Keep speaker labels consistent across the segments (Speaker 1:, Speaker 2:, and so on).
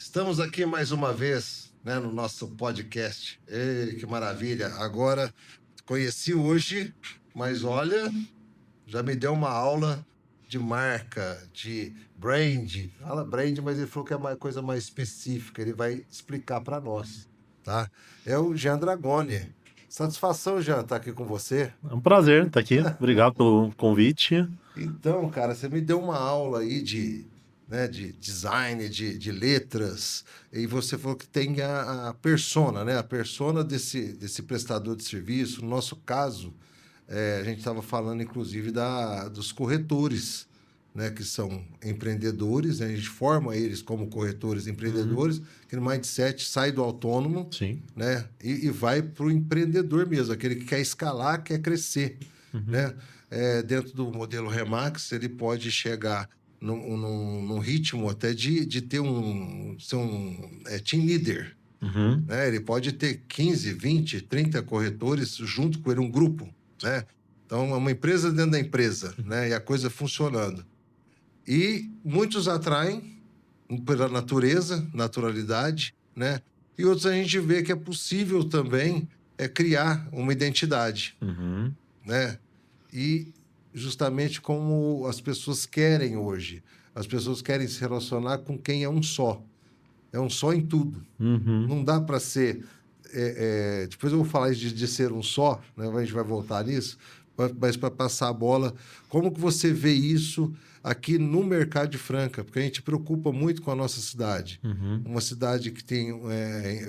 Speaker 1: Estamos aqui mais uma vez, né, no nosso podcast. Ei, que maravilha! Agora, conheci hoje, mas olha, já me deu uma aula de marca, de brand. Fala brand, mas ele falou que é uma coisa mais específica. Ele vai explicar para nós, tá? É o Jean Dragoni. Satisfação, Jean, estar aqui com você.
Speaker 2: É um prazer estar aqui. Obrigado pelo convite.
Speaker 1: Então, cara, você me deu uma aula aí né, de design, de letras, e você falou que tem a persona, né? A persona desse prestador de serviço. No nosso caso, a gente estava falando, inclusive, dos corretores, né? Que são empreendedores, né? A gente forma eles como corretores empreendedores, que no mindset sai do autônomo,
Speaker 2: Sim.
Speaker 1: né? E vai para o empreendedor mesmo, aquele que quer escalar, quer crescer, né? Dentro do modelo Remax, ele pode chegar num ritmo até de ser um team leader. Né? Ele pode ter 15, 20, 30 corretores junto com ele, um grupo. Né? Então, é uma empresa dentro da empresa, né? E a coisa funcionando. E muitos atraem pela natureza, naturalidade, né? E outros a gente vê que é possível também criar uma identidade, né? E justamente como as pessoas querem hoje. As pessoas querem se relacionar com quem é um só. É um só em tudo. Não dá para ser... depois eu vou falar de ser um só, né? A gente vai voltar nisso, mas para passar a bola, como que você vê isso aqui no mercado de Franca? Porque a gente preocupa muito com a nossa cidade. Uma cidade que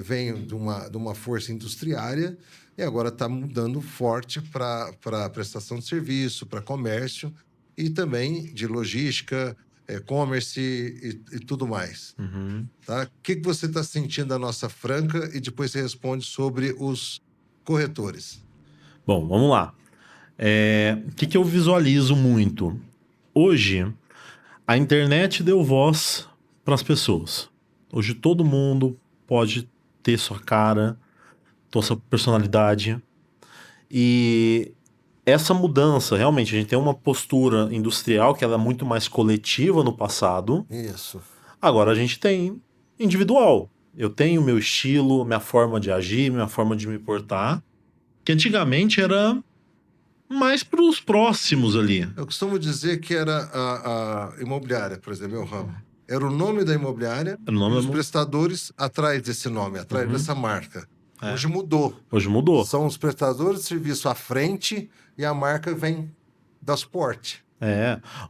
Speaker 1: vem de uma força industriária e agora está mudando forte para prestação de serviço, para comércio e também de logística, e-commerce e tudo mais. Tá? O que você está sentindo da nossa Franca e depois você responde sobre os corretores.
Speaker 2: Bom, vamos lá. O que eu visualizo muito? Hoje, a internet deu voz para as pessoas. Hoje todo mundo pode ter sua cara, sua personalidade. E essa mudança, realmente, a gente tem uma postura industrial que ela é muito mais coletiva no passado.
Speaker 1: Isso.
Speaker 2: Agora a gente tem individual. Eu tenho meu estilo, minha forma de agir, minha forma de me portar, que antigamente era mais para os próximos ali.
Speaker 1: Eu costumo dizer que era a imobiliária, por exemplo, meu ramo. Era o nome da imobiliária
Speaker 2: O
Speaker 1: e
Speaker 2: nome
Speaker 1: os prestadores atrás desse nome, atrás dessa marca.
Speaker 2: É.
Speaker 1: Hoje mudou.
Speaker 2: Hoje mudou.
Speaker 1: São os prestadores de serviço à frente e a marca vem dar suporte.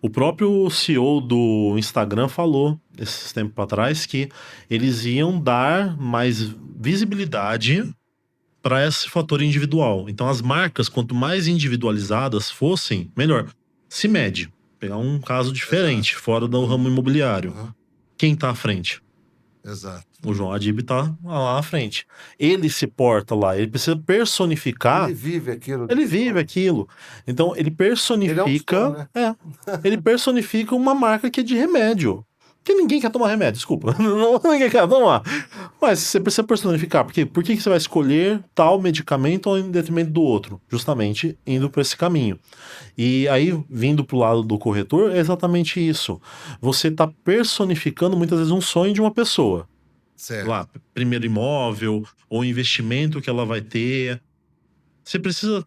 Speaker 2: O próprio CEO do Instagram falou esses tempos atrás que eles iam dar mais visibilidade para esse fator individual. Então as marcas, quanto mais individualizadas fossem, melhor. Se mede. Pegar um caso diferente, fora do ramo imobiliário. Quem tá à frente?
Speaker 1: Exato.
Speaker 2: O João Adib tá lá à frente. Ele se porta lá, ele precisa personificar.
Speaker 1: Ele vive aquilo.
Speaker 2: Ele vive aquilo. Então ele personifica. Ele personifica uma marca que é de remédio. Porque ninguém quer tomar remédio, desculpa. Ninguém quer tomar. Mas você precisa personificar. Por que você vai escolher tal medicamento em detrimento do outro? Justamente indo para esse caminho. E aí, vindo pro lado do corretor, é exatamente isso. Você tá personificando muitas vezes um sonho de uma pessoa.
Speaker 1: Certo.
Speaker 2: Lá, primeiro imóvel, ou investimento que ela vai ter. Você precisa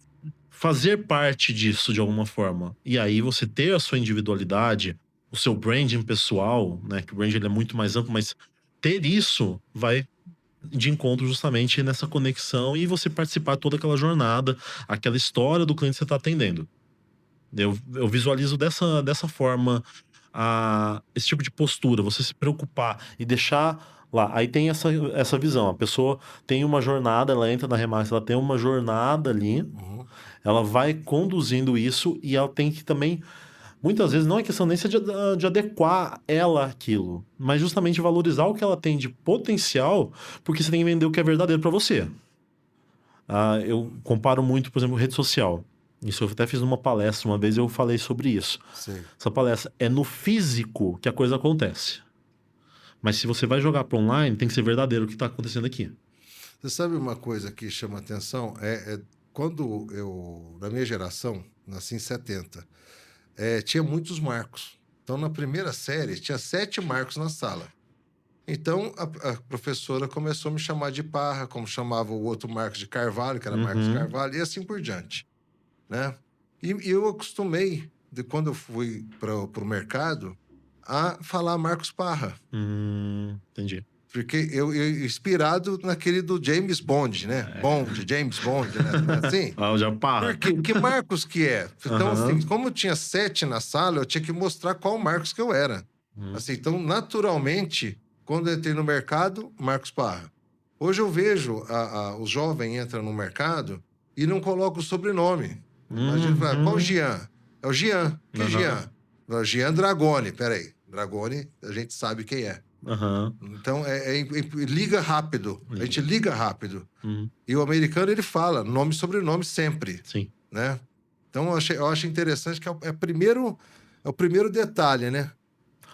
Speaker 2: fazer parte disso de alguma forma. E aí você ter a sua individualidade, o seu branding pessoal, né? Que o branding ele é muito mais amplo, mas ter isso vai de encontro justamente nessa conexão e você participar de toda aquela jornada, aquela história do cliente que você está atendendo. Eu visualizo dessa forma esse tipo de postura, você se preocupar e deixar lá. Aí tem essa visão, a pessoa tem uma jornada, ela entra na Remax, ela tem uma jornada ali, ela vai conduzindo isso e ela tem que também, muitas vezes não é questão nem de adequar ela àquilo, mas justamente valorizar o que ela tem de potencial, porque você tem que vender o que é verdadeiro para você. Eu comparo muito, por exemplo, rede social. Isso eu até fiz numa palestra uma vez, eu falei sobre isso.
Speaker 1: Sim.
Speaker 2: Essa palestra é no físico que a coisa acontece. Mas se você vai jogar para online, tem que ser verdadeiro o que está acontecendo aqui.
Speaker 1: Você sabe uma coisa que chama atenção? Quando eu, na minha geração, nasci em 70, tinha muitos marcos. Então, na primeira série, tinha 7 marcos na sala. Então, a professora começou a me chamar de Parra, como chamava o outro Marcos de Carvalho, que era Marcos
Speaker 2: Uhum.
Speaker 1: Carvalho, e assim por diante, né? E eu acostumei, quando eu fui para o mercado, a falar Marcos Parra.
Speaker 2: Entendi.
Speaker 1: Porque eu inspirado naquele do James Bond, né? Bond, James Bond, né? Não é assim?
Speaker 2: Ah, já
Speaker 1: Por
Speaker 2: parra.
Speaker 1: quê? Que Marcos que é? Então, assim,
Speaker 2: Aham.
Speaker 1: como eu tinha 7 na sala, eu tinha que mostrar qual Marcos que eu era.
Speaker 2: Uhum.
Speaker 1: Assim, então, naturalmente, quando eu entrei no mercado, Marcos Parra. Hoje eu vejo o jovem entra no mercado e não coloca o sobrenome. Imagina, fala, qual
Speaker 2: Uhum.
Speaker 1: Jean? É o Jean. Que
Speaker 2: Aham.
Speaker 1: Jean? É o Jean Dragoni. Peraí. Dragoni, a gente sabe quem é.
Speaker 2: Aham.
Speaker 1: Então, liga rápido. A gente liga rápido.
Speaker 2: Uhum.
Speaker 1: E o americano, ele fala nome e sobrenome sempre,
Speaker 2: Sim.
Speaker 1: né? Então, eu acho interessante que é o primeiro detalhe, né?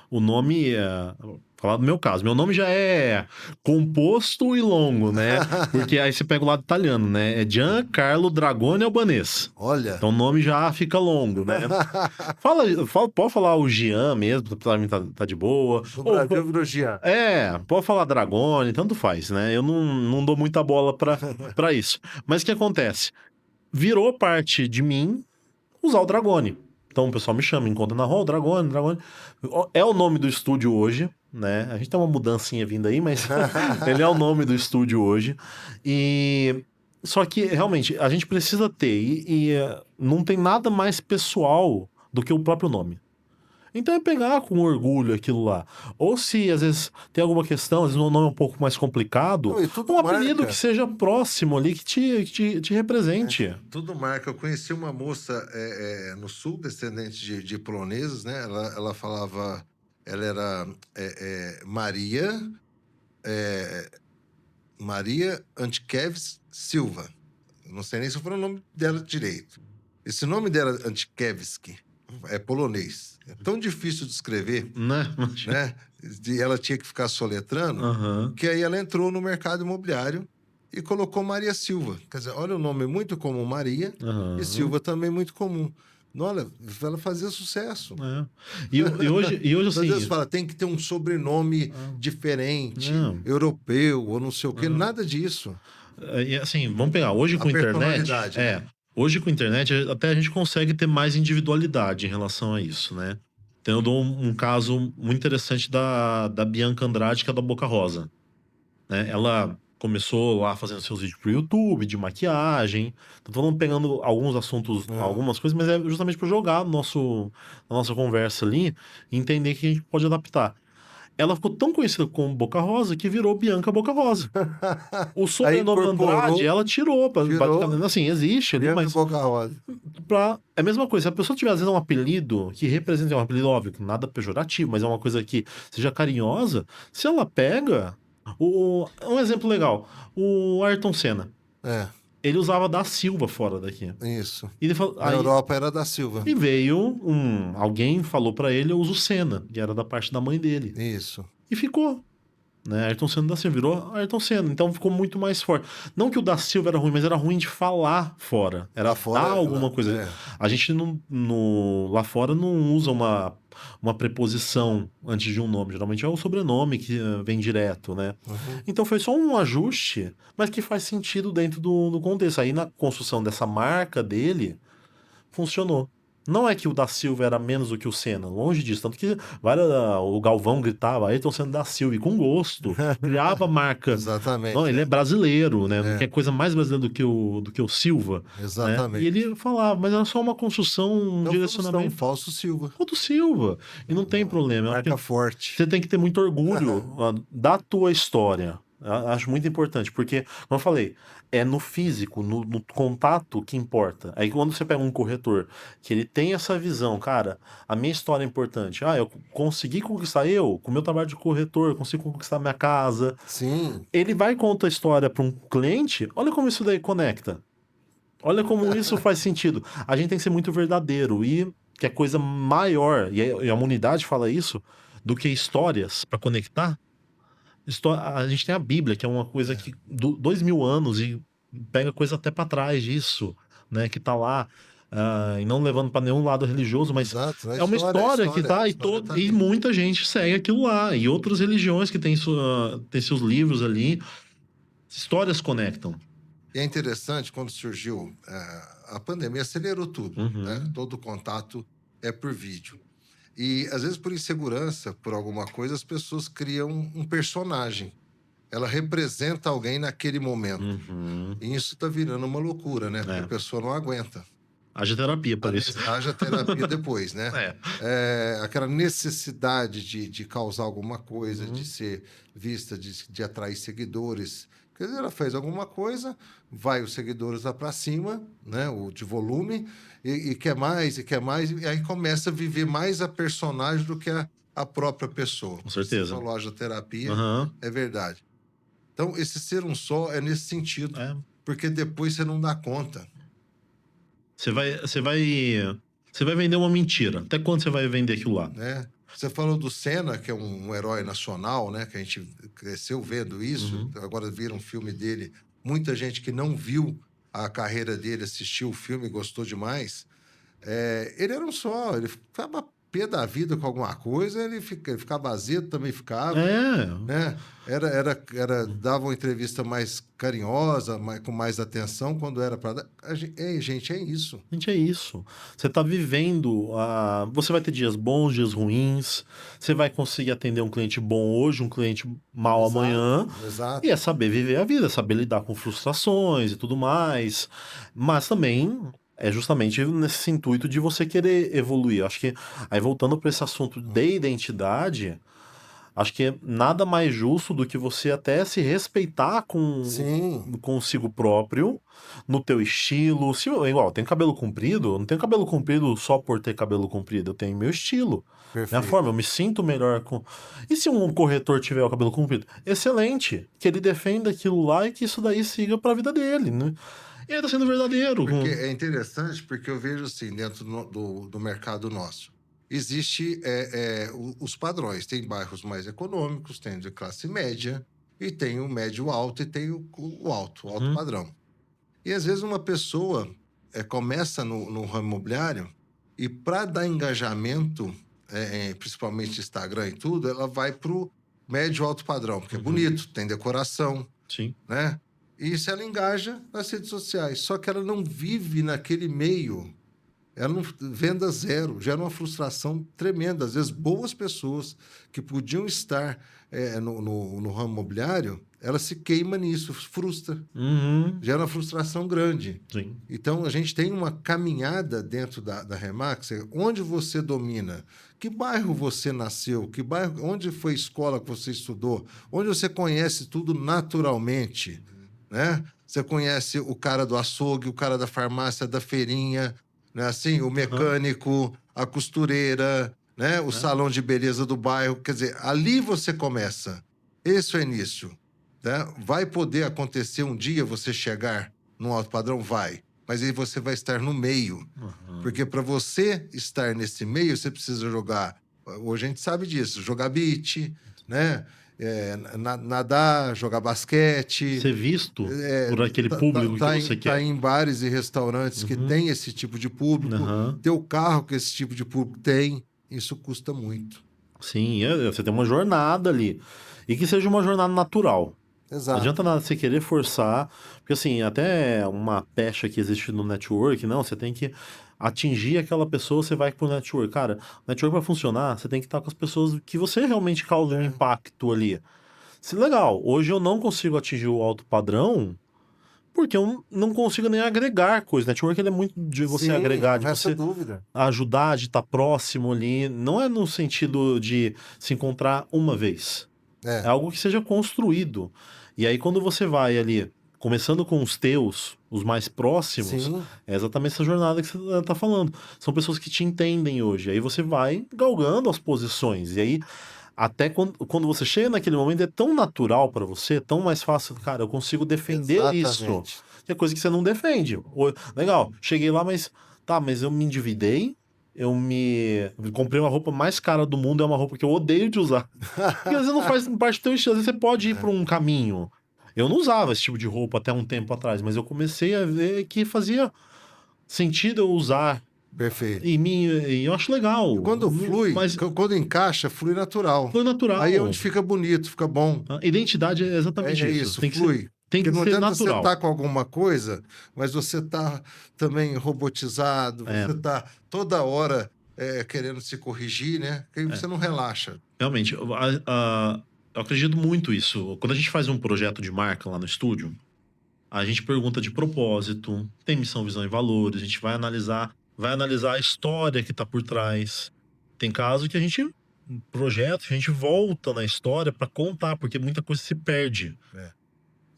Speaker 2: O nome, vou falar do meu caso, meu nome já é composto e longo, né? Porque aí você pega o lado italiano, né? É Giancarlo Dragone Albanês.
Speaker 1: Olha.
Speaker 2: Então o nome já fica longo, né? Pode falar o Gian mesmo, pra mim tá de boa.
Speaker 1: No
Speaker 2: Ou,
Speaker 1: Brasil virou Jean.
Speaker 2: pode falar Dragone, tanto faz, né? Eu não dou muita bola pra isso. Mas o que acontece? Virou parte de mim usar o Dragone. Então o pessoal me chama, me encontra na rua, o Dragone, Dragone. É o nome do estúdio hoje, né? A gente tem uma mudancinha vindo aí, mas ele é o nome do estúdio hoje. E só que realmente a gente precisa ter, não tem nada mais pessoal do que o próprio nome. Então é pegar com orgulho aquilo lá. Ou se às vezes tem alguma questão, às vezes um nome é um pouco mais complicado,
Speaker 1: Não, e tudo
Speaker 2: um apelido que
Speaker 1: marca.
Speaker 2: seja próximo ali, que te represente.
Speaker 1: Tudo marca. Eu conheci uma moça no sul, descendente de poloneses, né? Ela falava... Ela era Maria... Maria Antkiewicz Silva. Não sei nem se foi o nome dela direito. Esse nome dela, Antkiewicz, é polonês. É tão difícil de escrever,
Speaker 2: Né?
Speaker 1: né? E ela tinha que ficar soletrando,
Speaker 2: Aham.
Speaker 1: que aí ela entrou no mercado imobiliário e colocou Maria Silva. Quer dizer, olha o nome muito comum, Maria, e
Speaker 2: Aham.
Speaker 1: Silva também muito comum. Olha, ela fazia sucesso.
Speaker 2: É. E hoje
Speaker 1: Às vezes
Speaker 2: assim.
Speaker 1: fala, tem que ter um sobrenome
Speaker 2: Ah,
Speaker 1: diferente,
Speaker 2: não.
Speaker 1: europeu, ou não sei o quê.
Speaker 2: Ah.
Speaker 1: Nada disso.
Speaker 2: E assim, vamos pegar. Hoje
Speaker 1: A
Speaker 2: com a internet.
Speaker 1: personalidade, né?
Speaker 2: Hoje com a internet, até a gente consegue ter mais individualidade em relação a isso, né? Então eu dou um caso muito interessante da Bianca Andrade, que é da Boca Rosa, né? Ela começou lá fazendo seus vídeos pro YouTube, de maquiagem. Tô falando, pegando alguns assuntos,
Speaker 1: É.
Speaker 2: algumas coisas, mas é justamente para jogar na nossa conversa ali e entender que a gente pode adaptar. Ela ficou tão conhecida como Boca Rosa que virou Bianca Boca Rosa. O
Speaker 1: Aí
Speaker 2: sobrenome Andrade,
Speaker 1: incorporou,
Speaker 2: ela tirou,
Speaker 1: tirou
Speaker 2: basicamente, assim, existe ali,
Speaker 1: Bianca
Speaker 2: mas
Speaker 1: Boca Rosa.
Speaker 2: é a mesma coisa. Se a pessoa tiver, às vezes, um apelido que representa, um apelido óbvio, nada pejorativo, mas é uma coisa que seja carinhosa, se ela pega. Um exemplo legal, o Ayrton Senna.
Speaker 1: É,
Speaker 2: Ele usava da Silva fora daqui.
Speaker 1: isso.
Speaker 2: E ele falou,
Speaker 1: Na
Speaker 2: aí,
Speaker 1: Europa era da Silva.
Speaker 2: e veio alguém falou pra ele, eu uso Senna, que era da parte da mãe dele.
Speaker 1: Isso.
Speaker 2: E ficou. Né? Ayrton Senna da Silva virou Ayrton Senna, então ficou muito mais forte. Não que o da Silva era ruim, mas era ruim de falar fora. Era
Speaker 1: Lá
Speaker 2: dar
Speaker 1: fora,
Speaker 2: alguma coisa. A gente lá fora não usa uma preposição antes de um nome. Geralmente é o sobrenome que vem direto, né?
Speaker 1: Uhum.
Speaker 2: Então foi só um ajuste, mas que faz sentido dentro do contexto. Aí na construção dessa marca dele, funcionou. Não é que o da Silva era menos do que o Senna, longe disso. Tanto que o Galvão gritava, Ayrton Senna da Silva, e com gosto, criava marca. Não,
Speaker 1: Exatamente.
Speaker 2: ele é brasileiro, né? Não
Speaker 1: É,
Speaker 2: quer coisa mais brasileira do que o Silva, né? E
Speaker 1: exatamente.
Speaker 2: ele falava, mas era só uma construção, um
Speaker 1: Então, Faustão,
Speaker 2: direcionamento.
Speaker 1: falso Silva.
Speaker 2: O do Silva. E não tem problema. Eu acho que
Speaker 1: Marca forte.
Speaker 2: você tem que ter muito orgulho da tua história. Eu acho muito importante, porque, como eu falei, é no físico, no contato que importa. Aí quando você pega um corretor que ele tem essa visão, cara, a minha história é importante. Eu consegui conquistar com o meu trabalho de corretor, consigo conquistar minha casa.
Speaker 1: Sim.
Speaker 2: Ele vai contar a história para um cliente, olha como isso daí conecta. Olha como isso faz sentido. A gente tem que ser muito verdadeiro e que é coisa maior, e a humanidade fala isso, do que histórias para conectar. A gente tem a Bíblia, que é uma coisa que 2000 anos e pega coisa até para trás disso, né? Que tá lá. e não levando para nenhum lado religioso, mas
Speaker 1: Exato,
Speaker 2: é uma história que tá,
Speaker 1: a
Speaker 2: e,
Speaker 1: história tá
Speaker 2: e
Speaker 1: ali.
Speaker 2: muita gente segue aquilo lá, e outras religiões que tem seus livros ali, histórias conectam.
Speaker 1: E é interessante, quando surgiu a pandemia, acelerou tudo, né?
Speaker 2: Uhum.
Speaker 1: Todo o contato é por vídeo. E, às vezes, por insegurança, por alguma coisa, as pessoas criam um personagem. Ela representa alguém naquele momento.
Speaker 2: Uhum.
Speaker 1: E isso está virando uma loucura, né? Porque a
Speaker 2: É.
Speaker 1: pessoa não aguenta.
Speaker 2: Haja terapia para isso.
Speaker 1: Haja terapia depois, né?
Speaker 2: É.
Speaker 1: Aquela necessidade de causar alguma coisa, de
Speaker 2: Uhum.
Speaker 1: ser vista, de atrair seguidores. Quer dizer, ela fez alguma coisa, vai os seguidores lá para cima, né? O de volume, e quer mais, e aí começa a viver mais a personagem do que a própria pessoa.
Speaker 2: Com
Speaker 1: Você
Speaker 2: certeza.
Speaker 1: falou haja terapia,
Speaker 2: Aham.
Speaker 1: é verdade. Então, esse ser um só é nesse sentido,
Speaker 2: É.
Speaker 1: porque depois você não dá conta.
Speaker 2: Você vai vender uma mentira. Até quando você vai vender aquilo lá?
Speaker 1: Né? Você falou do Senna, que é um herói nacional, né? Que a gente cresceu vendo isso.
Speaker 2: Uhum.
Speaker 1: Agora viram um filme dele. Muita gente que não viu a carreira dele assistiu o filme e gostou demais. Ele era um só, ele ficava pé da vida com alguma coisa, ele ficava azedo, também ficava,
Speaker 2: É.
Speaker 1: né? Dava uma entrevista mais carinhosa, com mais atenção, quando era para dar. Ei, gente, é isso.
Speaker 2: Gente, é isso. Você tá vivendo. Você vai ter dias bons, dias ruins. Você vai conseguir atender um cliente bom hoje, um cliente mal amanhã.
Speaker 1: Exato,
Speaker 2: E
Speaker 1: exato.
Speaker 2: é saber viver a vida, saber lidar com frustrações e tudo mais. Mas também é justamente nesse intuito de você querer evoluir. Acho que, aí voltando para esse assunto de identidade, acho que nada mais justo do que você até se respeitar
Speaker 1: Sim,
Speaker 2: consigo próprio, no teu estilo. Se eu, igual, eu tenho cabelo comprido, eu não tenho cabelo comprido só por ter cabelo comprido, eu tenho meu estilo, minha forma,
Speaker 1: perfeito.
Speaker 2: eu me sinto melhor com. E se um corretor tiver o cabelo comprido? Excelente, que ele defenda aquilo lá e que isso daí siga pra vida dele, né? E aí tá sendo verdadeiro.
Speaker 1: Porque é interessante, porque eu vejo assim, dentro do mercado nosso, existe os padrões. Tem bairros mais econômicos, tem de classe média, e tem o médio alto, e tem o alto
Speaker 2: Uhum,
Speaker 1: padrão. E às vezes uma pessoa começa no ramo imobiliário, e para dar engajamento, principalmente Instagram e tudo, ela vai para o médio alto padrão, porque é
Speaker 2: uhum,
Speaker 1: bonito, tem decoração,
Speaker 2: sim.
Speaker 1: né? E isso ela engaja nas redes sociais. Só que ela não vive naquele meio. Ela não venda zero, gera uma frustração tremenda. Às vezes, boas pessoas que podiam estar no ramo imobiliário, ela se queima nisso, frustra,
Speaker 2: Uhum,
Speaker 1: gera uma frustração grande.
Speaker 2: sim.
Speaker 1: Então, a gente tem uma caminhada dentro da Remax, onde você domina, que bairro você nasceu, que bairro, onde foi a escola que você estudou, onde você conhece tudo naturalmente, né? Você conhece o cara do açougue, o cara da farmácia, da feirinha, né? Assim, o
Speaker 2: Aham,
Speaker 1: mecânico, a costureira, né? O
Speaker 2: é.
Speaker 1: salão de beleza do bairro. Quer dizer, ali você começa. Esse é o início. Né? Vai poder acontecer um dia você chegar num alto padrão? Vai. Mas aí você vai estar no meio.
Speaker 2: Aham.
Speaker 1: Porque para você estar nesse meio, você precisa jogar. Hoje a gente sabe disso, jogar beach, né? Nadar, jogar basquete,
Speaker 2: Ser visto
Speaker 1: é,
Speaker 2: por aquele público que você
Speaker 1: tá
Speaker 2: quer.
Speaker 1: em bares e restaurantes que
Speaker 2: Uhum.
Speaker 1: tem esse tipo de público,
Speaker 2: Aham.
Speaker 1: ter o carro que esse tipo de público tem, isso custa muito.
Speaker 2: Sim, você tem uma jornada ali. E que seja uma jornada natural. Não
Speaker 1: Exato.
Speaker 2: adianta nada você querer forçar, porque assim, até uma pecha que existe no network, não, você tem que atingir aquela pessoa, você vai pro network. Cara, o network para funcionar, você tem que estar com as pessoas que você realmente causa um
Speaker 1: É.
Speaker 2: impacto ali. Se legal, hoje eu não consigo atingir o alto padrão, porque eu não consigo nem agregar coisa. Network ele é muito de você
Speaker 1: Sim,
Speaker 2: agregar,
Speaker 1: não
Speaker 2: de
Speaker 1: resta
Speaker 2: você
Speaker 1: dúvida.
Speaker 2: ajudar, de estar próximo ali. Não é no sentido de se encontrar uma vez. É
Speaker 1: É,
Speaker 2: algo que seja construído. E aí, quando você vai ali, começando com os teus, os mais próximos,
Speaker 1: sim,
Speaker 2: é exatamente essa jornada que você está falando. São pessoas que te entendem hoje. Aí você vai galgando as posições. E aí, até quando você chega naquele momento, é tão natural para você, tão mais fácil. Cara, eu consigo defender isso.
Speaker 1: exatamente.
Speaker 2: Que é coisa que você não defende. Legal, cheguei lá, mas tá, mas eu me endividei. Eu comprei uma roupa mais cara do mundo, é uma roupa que eu odeio de usar. Porque às vezes não faz parte do teu estilo, às vezes você pode ir
Speaker 1: É,
Speaker 2: por um caminho. Eu não usava esse tipo de roupa até um tempo atrás, mas eu comecei a ver que fazia sentido eu usar
Speaker 1: Perfeito.
Speaker 2: em mim, e eu acho legal.
Speaker 1: Quando flui,
Speaker 2: Mas
Speaker 1: quando encaixa, flui natural.
Speaker 2: foi natural.
Speaker 1: Aí é onde fica bonito, fica bom.
Speaker 2: A identidade é
Speaker 1: É,
Speaker 2: exatamente
Speaker 1: é
Speaker 2: isso.
Speaker 1: isso, flui.
Speaker 2: Tem
Speaker 1: Porque
Speaker 2: que
Speaker 1: não
Speaker 2: ser
Speaker 1: adianta você
Speaker 2: natural.
Speaker 1: estar com alguma coisa, mas você está também robotizado, você está toda hora querendo se corrigir, né? Que aí você não relaxa.
Speaker 2: Realmente, eu acredito muito isso. Quando a gente faz um projeto de marca lá no estúdio, a gente pergunta de propósito, tem missão, visão e valores, a gente vai analisar a história que está por trás. Tem caso que a gente projeta, a gente volta na história para contar, porque muita coisa se perde.
Speaker 1: É.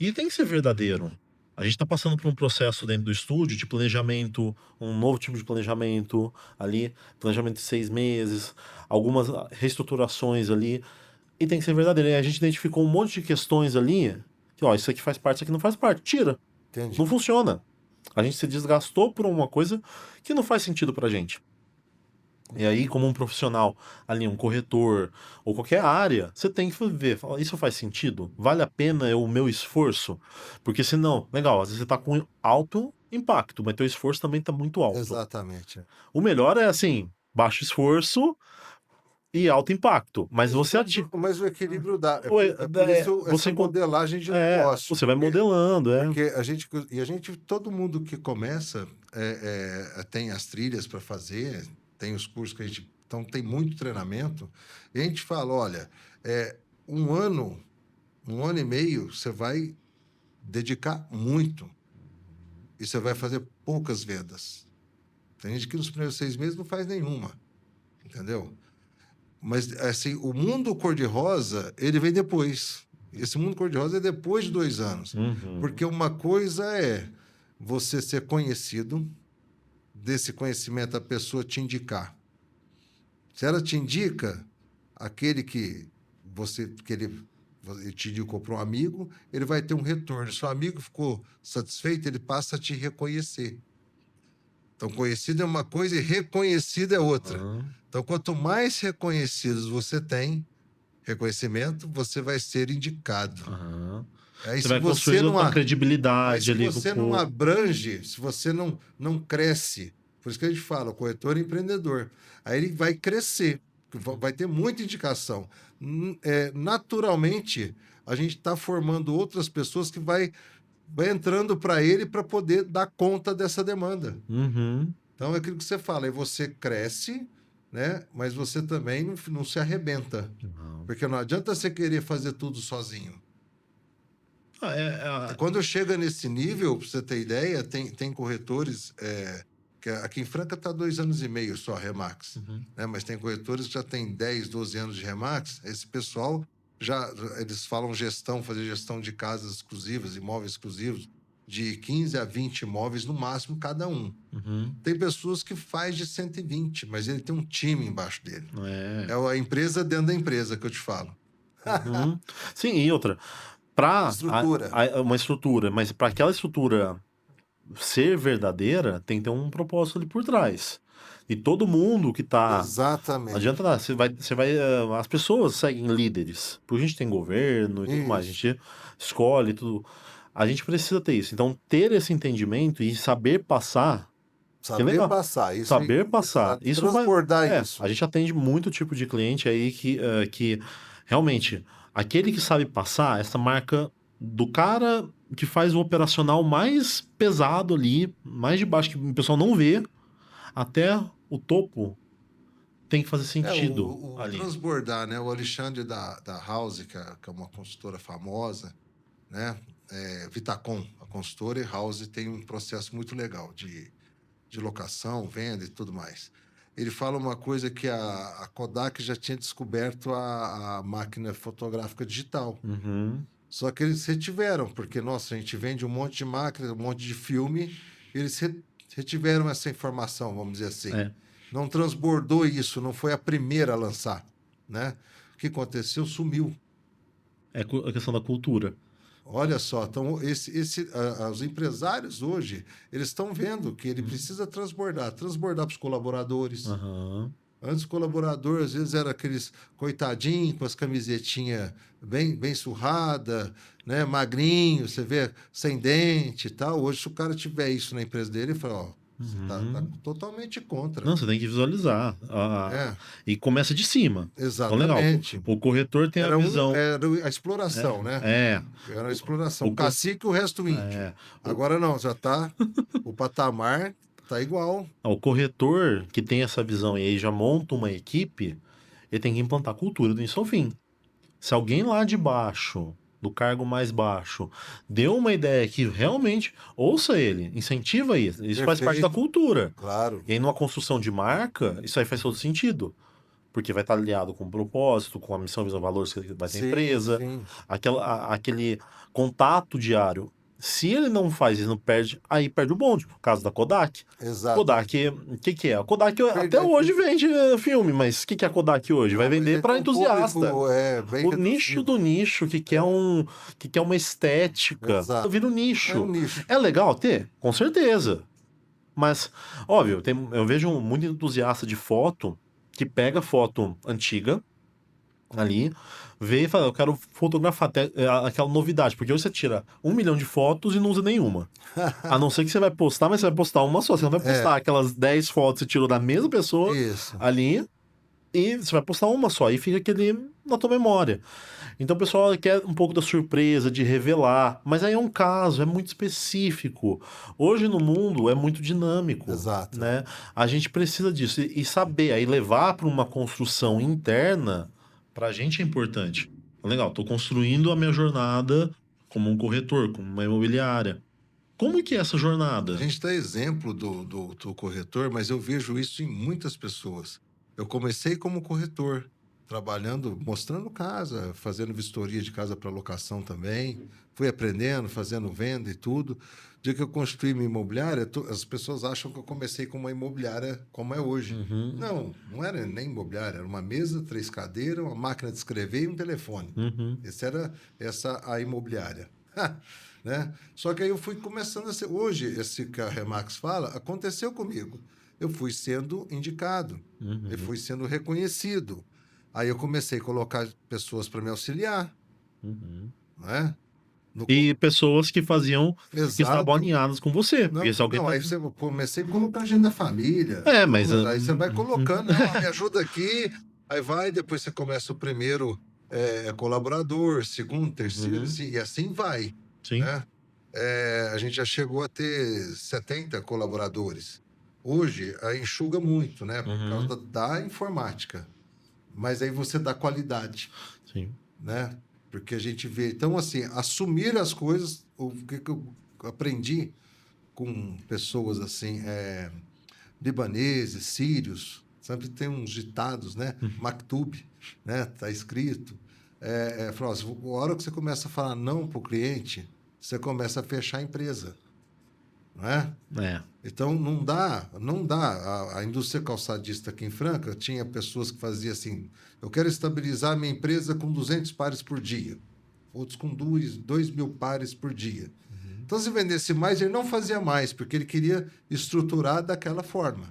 Speaker 2: E tem que ser verdadeiro. A gente está passando por um processo dentro do estúdio de planejamento, um novo tipo de planejamento ali, planejamento de 6 meses, algumas reestruturações ali, e tem que ser verdadeiro. E a gente identificou um monte de questões ali, que ó, isso aqui faz parte, isso aqui não faz parte, tira.
Speaker 1: Entendi.
Speaker 2: Não funciona. A gente se desgastou por uma coisa que não faz sentido pra gente. E aí, como um profissional, ali, um corretor, ou qualquer área, você tem que ver, falar, isso faz sentido? Vale a pena o meu esforço? Porque senão, legal, às vezes você tá com alto impacto, mas teu esforço também tá muito alto.
Speaker 1: Exatamente.
Speaker 2: O melhor é assim, baixo esforço e alto impacto, mas você ativa.
Speaker 1: Mas o equilíbrio dá.
Speaker 2: Ué,
Speaker 1: É por isso
Speaker 2: você
Speaker 1: essa modelagem de
Speaker 2: é,
Speaker 1: negócio.
Speaker 2: você vai modelando,
Speaker 1: Porque a gente, todo mundo que começa tem as trilhas para fazer, tem os cursos que a gente. Então, tem muito treinamento. E a gente fala: olha, um ano e meio, você vai dedicar muito. E você vai fazer poucas vendas. Tem gente que nos primeiros 6 meses não faz nenhuma. Entendeu? Mas, assim, o mundo cor-de-rosa, ele vem depois. Esse mundo cor-de-rosa é depois de 2 anos. Porque uma coisa é você ser conhecido, desse conhecimento a pessoa te indicar. Se ela te indica, aquele que ele te indicou para um amigo, ele vai ter um retorno. Se o amigo ficou satisfeito, ele passa a te reconhecer. Então, conhecido é uma coisa e reconhecido é outra. Então, quanto mais reconhecidos você tem, reconhecimento, você vai ser indicado. Aí,
Speaker 2: você vai construir uma credibilidade ali.
Speaker 1: Se você não abrange, se você não cresce, por isso que a gente fala, o corretor é empreendedor. Aí ele vai crescer, vai ter muita indicação. Naturalmente, a gente está formando outras pessoas que vai entrando para ele para poder dar conta dessa demanda. Então, é aquilo que você fala, aí você cresce, né? Mas você também não se arrebenta. Porque não adianta você querer fazer tudo sozinho. Quando chega nesse nível, para você ter ideia, tem corretores... que aqui em Franca está 2 anos e meio só a Remax. Né? Mas tem corretores que já tem 10, 12 anos de Remax. Esse pessoal, eles falam fazer gestão de casas exclusivas, imóveis exclusivos, de 15 a 20 imóveis no máximo cada um. Tem pessoas que faz de 120, mas ele tem um time embaixo dele. É a empresa dentro da empresa que eu te falo.
Speaker 2: Sim, e outra, uma estrutura, mas para aquela estrutura ser verdadeira, tem que ter um propósito ali por trás. E todo mundo que tá...
Speaker 1: Exatamente.
Speaker 2: Não adianta nada, as pessoas seguem líderes. Porque a gente tem governo e tudo mais, a gente escolhe tudo. A gente precisa ter isso. Então, ter esse entendimento e saber passar...
Speaker 1: Saber passar. Isso
Speaker 2: saber passar. Isso
Speaker 1: transbordar isso.
Speaker 2: A gente atende muito tipo de cliente aí que realmente, aquele que sabe passar, essa marca do cara que faz o operacional mais pesado ali, mais de baixo, que o pessoal não vê, até o topo, tem que fazer sentido
Speaker 1: o
Speaker 2: ali.
Speaker 1: transbordar, né? O Alexandre da House, que é uma consultora famosa, né? Vitacom, a consultora, e House tem um processo muito legal de locação, venda e tudo mais. Ele fala uma coisa que a Kodak já tinha descoberto a máquina fotográfica digital. Só que eles retiveram, porque, nossa, a gente vende um monte de máquina, um monte de filme, eles retiveram essa informação, vamos dizer assim. Não transbordou isso, não foi a primeira a lançar, né? O que aconteceu? Sumiu.
Speaker 2: É a questão da cultura.
Speaker 1: Olha só, então os empresários hoje, eles estão vendo que ele precisa transbordar para os colaboradores. Antes, o colaborador, às vezes, era aqueles coitadinhos com as camisetinhas bem surrada, magrinho, você vê, sem dente e tal. Hoje, se o cara tiver isso na empresa dele, ele fala, Você tá totalmente contra.
Speaker 2: Não, você tem que visualizar.
Speaker 1: É,
Speaker 2: E começa de cima. Então, legal.
Speaker 1: exatamente.
Speaker 2: O corretor tem a visão.
Speaker 1: Era a exploração, né?
Speaker 2: É.
Speaker 1: Era a exploração.
Speaker 2: O
Speaker 1: O
Speaker 2: co-
Speaker 1: cacique e o resto índio.
Speaker 2: é,
Speaker 1: Agora não, já tá. O patamar tá igual.
Speaker 2: o corretor que tem essa visão e aí já monta uma equipe, ele tem que implantar a cultura do início ao fim. Se alguém lá de baixo, do cargo mais baixo, deu uma ideia que realmente, ouça ele, incentiva isso. Isso faz parte da
Speaker 1: Perfeito.
Speaker 2: cultura.
Speaker 1: Claro.
Speaker 2: E aí, numa construção de marca, isso aí faz todo sentido. Porque vai estar aliado com o propósito, com a missão, visão, valores que vai ter a
Speaker 1: Sim,
Speaker 2: empresa,
Speaker 1: sim.
Speaker 2: aquele contato diário. Se ele não faz isso, não perde, aí perde o bonde. O caso da Kodak.
Speaker 1: Exato.
Speaker 2: Kodak, o que é? A Kodak até
Speaker 1: Perde-
Speaker 2: hoje vende filme, mas o que é a Kodak hoje? Vai
Speaker 1: Não, mas
Speaker 2: vender para
Speaker 1: o
Speaker 2: entusiasta.
Speaker 1: público é bem
Speaker 2: O nicho
Speaker 1: reduzido.
Speaker 2: do nicho, que quer uma estética.
Speaker 1: Exato.
Speaker 2: Vira um
Speaker 1: É um
Speaker 2: nicho.
Speaker 1: nicho.
Speaker 2: É legal ter? Com certeza. Mas, óbvio, eu vejo muito entusiasta de foto que pega foto antiga ali, vê e fala, eu quero fotografar até aquela novidade, porque hoje você tira 1 milhão de fotos e não usa nenhuma. A não ser que você vai postar, mas você vai postar uma só. Você não vai postar aquelas 10 fotos que você tirou da mesma pessoa
Speaker 1: Isso.
Speaker 2: ali e você vai postar uma só. E fica aquele na tua memória. Então o pessoal quer um pouco da surpresa, de revelar. Mas aí é um caso, é muito específico. Hoje no mundo é muito dinâmico.
Speaker 1: Exato.
Speaker 2: Né? A gente precisa disso. E saber, aí levar para uma construção interna, para a gente é importante. Legal, estou construindo a minha jornada como um corretor, como uma imobiliária. Como que é essa
Speaker 1: A
Speaker 2: jornada?
Speaker 1: gente dá exemplo do corretor, mas eu vejo isso em muitas pessoas. Eu comecei como corretor, trabalhando, mostrando casa, fazendo vistoria de casa para locação também. Fui aprendendo, fazendo venda e tudo. No dia que eu construí minha imobiliária, as pessoas acham que eu comecei com uma imobiliária como é hoje.
Speaker 2: Uhum,
Speaker 1: Não, não era nem imobiliária, era uma mesa, 3 cadeiras, uma máquina de escrever e um telefone.
Speaker 2: uhum,
Speaker 1: Essa a imobiliária. Né? Só que aí eu fui começando a ser. Hoje, esse que a Remax fala, aconteceu comigo. Eu fui sendo indicado, eu
Speaker 2: uhum,
Speaker 1: fui sendo reconhecido. Aí eu comecei a colocar pessoas para me auxiliar,
Speaker 2: uhum.
Speaker 1: né? No,
Speaker 2: E pessoas que faziam, que estavam
Speaker 1: exato.
Speaker 2: alinhadas com você. Porque
Speaker 1: Não,
Speaker 2: se alguém
Speaker 1: não,
Speaker 2: tá.
Speaker 1: aí eu comecei a colocar gente da família.
Speaker 2: É, mas.
Speaker 1: Aí você vai colocando, não, me ajuda aqui. Aí vai, depois você começa o primeiro colaborador, segundo, terceiro,
Speaker 2: Uhum,
Speaker 1: e assim vai,
Speaker 2: sim.
Speaker 1: né? A gente já chegou a ter 70 colaboradores. Hoje, aí enxuga muito, né? Por
Speaker 2: Uhum,
Speaker 1: causa da informática. Mas aí você dá qualidade,
Speaker 2: sim.
Speaker 1: né? Porque a gente vê. Então, assim, assumir as coisas. O que eu aprendi com pessoas assim, libaneses, sírios, sempre tem uns ditados, né? Maktub, né? Tá escrito. Falou, assim, a hora que você começa a falar não para o cliente, você começa a fechar a empresa, não é?
Speaker 2: É.
Speaker 1: Então não dá. A indústria calçadista aqui em Franca tinha pessoas que faziam assim: eu quero estabilizar minha empresa com 200 pares por dia, outros com 2.000 pares por dia. Então, se vendesse mais, ele não fazia mais, porque ele queria estruturar daquela forma,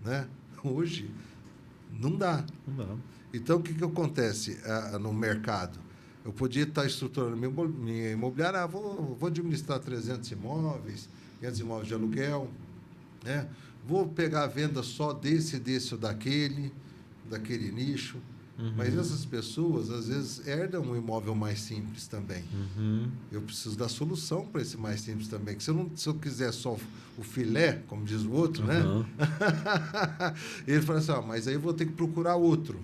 Speaker 1: né? Hoje, não dá.
Speaker 2: Não dá.
Speaker 1: Então, o que acontece no mercado? Eu podia estar estruturando minha imobiliária, vou administrar 300 imóveis, 500 imóveis de aluguel, né? Vou pegar a venda só desse ou daquele nicho. Mas essas pessoas, às vezes, herdam um imóvel mais simples também.
Speaker 2: Uhum,
Speaker 1: Eu preciso dar solução para esse mais simples também. Que se eu quiser só o filé, como diz o outro, né?
Speaker 2: uhum.
Speaker 1: Ele fala assim, mas aí eu vou ter que procurar outro.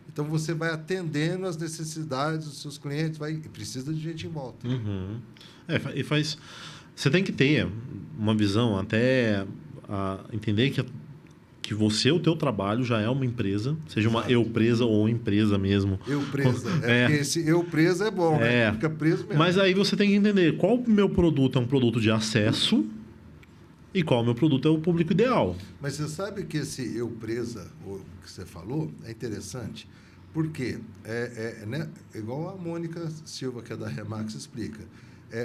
Speaker 1: Então você vai atendendo as necessidades dos seus clientes, e precisa de gente em volta.
Speaker 2: Uhum. E faz. Você tem que ter uma visão até entender que você, o teu trabalho já é uma empresa, seja uma
Speaker 1: Exato.
Speaker 2: eu-presa ou empresa mesmo.
Speaker 1: Eu presa.
Speaker 2: É.
Speaker 1: Porque esse eu presa é bom, né? Fica preso mesmo.
Speaker 2: Mas aí você tem que entender qual o meu produto é um produto de acesso e qual o meu produto é o público ideal.
Speaker 1: Mas você sabe que esse eu presa, o que você falou, é interessante. Porque né? Igual a Mônica Silva, que é da Remax, explica.